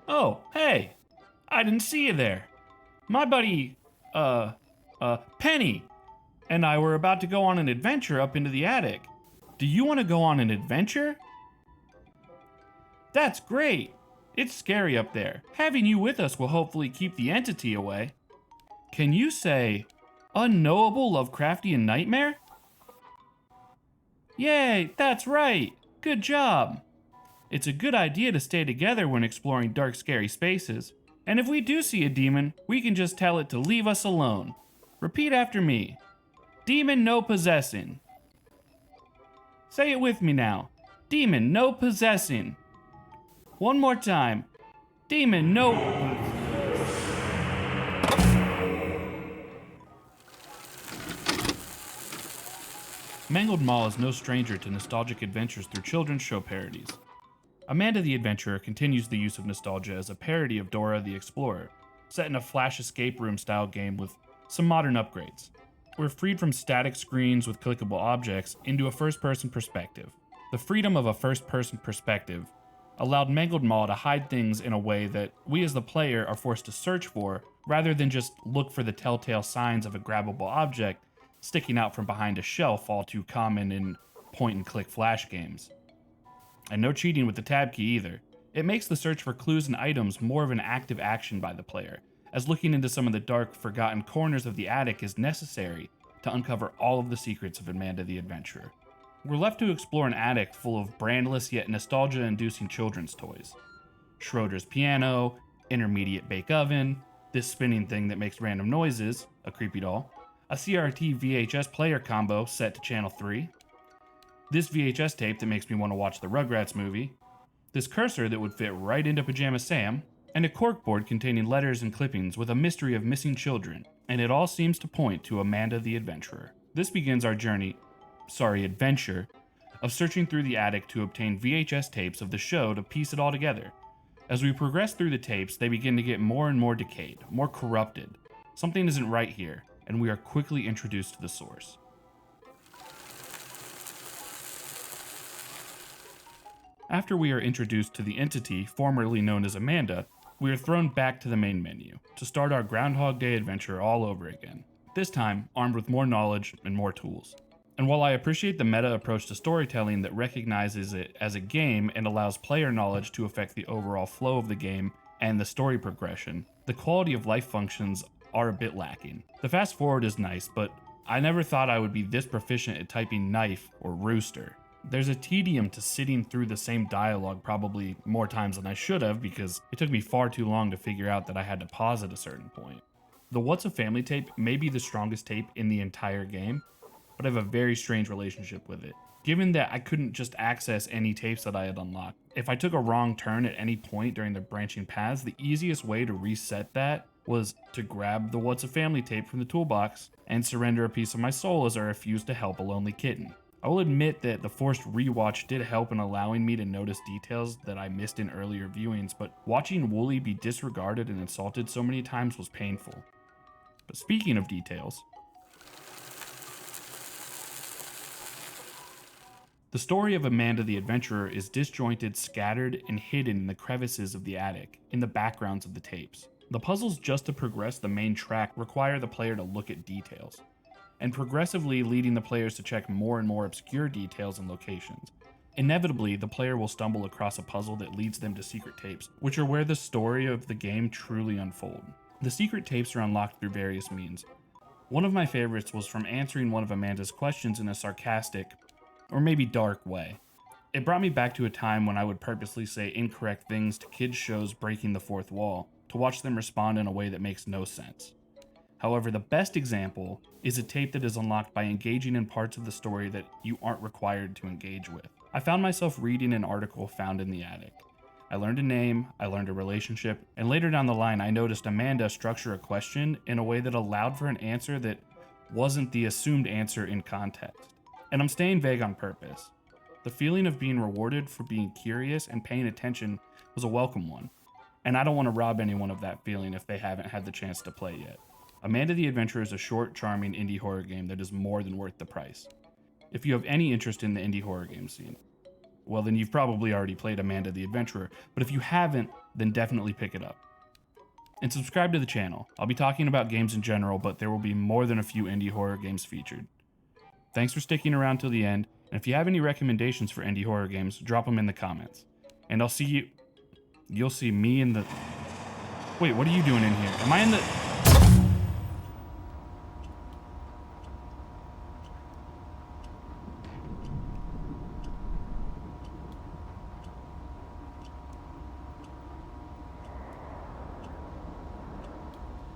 Oh, hey, I didn't see you there. My buddy, Penny, and I were about to go on an adventure up into the attic. Do you want to go on an adventure? That's great. It's scary up there. Having you with us will hopefully keep the entity away. Can you say, unknowable Lovecraftian nightmare? Yay, that's right. Good job. It's a good idea to stay together when exploring dark, scary spaces. And if we do see a demon, we can just tell it to leave us alone. Repeat after me. Demon no possessing. Say it with me now. Demon no possessing. One more time. Demon no. Mangled Mall is no stranger to nostalgic adventures through children's show parodies. Amanda the Adventurer continues the use of nostalgia as a parody of Dora the Explorer, set in a flash escape room style game with some modern upgrades. We're freed from static screens with clickable objects into a first person perspective. The freedom of a first person perspective allowed Mangled Mall to hide things in a way that we as the player are forced to search for rather than just look for the telltale signs of a grabbable object sticking out from behind a shelf, all too common in point and click flash games. And no cheating with the tab key either. It makes the search for clues and items more of an active action by the player, as looking into some of the dark, forgotten corners of the attic is necessary to uncover all of the secrets of Amanda the Adventurer. We're left to explore an attic full of brandless yet nostalgia-inducing children's toys. Schroeder's piano, intermediate bake oven, this spinning thing that makes random noises, a creepy doll, a CRT VHS player combo set to channel 3, this VHS tape that makes me want to watch the Rugrats movie, this cursor that would fit right into Pajama Sam, and a corkboard containing letters and clippings with a mystery of missing children, and it all seems to point to Amanda the Adventurer. This begins our adventure, of searching through the attic to obtain VHS tapes of the show to piece it all together. As we progress through the tapes, they begin to get more and more decayed, more corrupted. Something isn't right here, and we are quickly introduced to the source. After we are introduced to the entity formerly known as Amanda, we are thrown back to the main menu to start our Groundhog Day adventure all over again, this time armed with more knowledge and more tools. And while I appreciate the meta approach to storytelling that recognizes it as a game and allows player knowledge to affect the overall flow of the game and the story progression, the quality of life functions are a bit lacking. The fast forward is nice, but I never thought I would be this proficient at typing knife or rooster. There's a tedium to sitting through the same dialogue probably more times than I should have because it took me far too long to figure out that I had to pause at a certain point. The What's a Family tape may be the strongest tape in the entire game, but I have a very strange relationship with it. Given that I couldn't just access any tapes that I had unlocked, if I took a wrong turn at any point during the branching paths, the easiest way to reset that was to grab the What's a Family tape from the toolbox and surrender a piece of my soul as I refused to help a lonely kitten. I will admit that the forced rewatch did help in allowing me to notice details that I missed in earlier viewings, but watching Wooly be disregarded and insulted so many times was painful. But speaking of details, the story of Amanda the Adventurer is disjointed, scattered, and hidden in the crevices of the attic, in the backgrounds of the tapes. The puzzles just to progress the main track require the player to look at details, and progressively leading the players to check more and more obscure details and locations. Inevitably, the player will stumble across a puzzle that leads them to secret tapes, which are where the story of the game truly unfolds. The secret tapes are unlocked through various means. One of my favorites was from answering one of Amanda's questions in a sarcastic, or maybe dark way. It brought me back to a time when I would purposely say incorrect things to kids' shows breaking the fourth wall, to watch them respond in a way that makes no sense. However, the best example is a tape that is unlocked by engaging in parts of the story that you aren't required to engage with. I found myself reading an article found in the attic. I learned a name, I learned a relationship, and later down the line I noticed Amanda structure a question in a way that allowed for an answer that wasn't the assumed answer in context. And I'm staying vague on purpose. The feeling of being rewarded for being curious and paying attention was a welcome one, and I don't want to rob anyone of that feeling if they haven't had the chance to play yet. Amanda the Adventurer is a short, charming indie horror game that is more than worth the price, if you have any interest in the indie horror game scene. well, then you've probably already played Amanda the Adventurer. But if you haven't, then definitely pick it up. And subscribe to the channel. I'll be talking about games in general, but there will be more than a few indie horror games featured. Thanks for sticking around till the end, and if you have any recommendations for indie horror games, drop them in the comments. And I'll see you... You'll see me in the... Wait, what are you doing in here? Am I in the...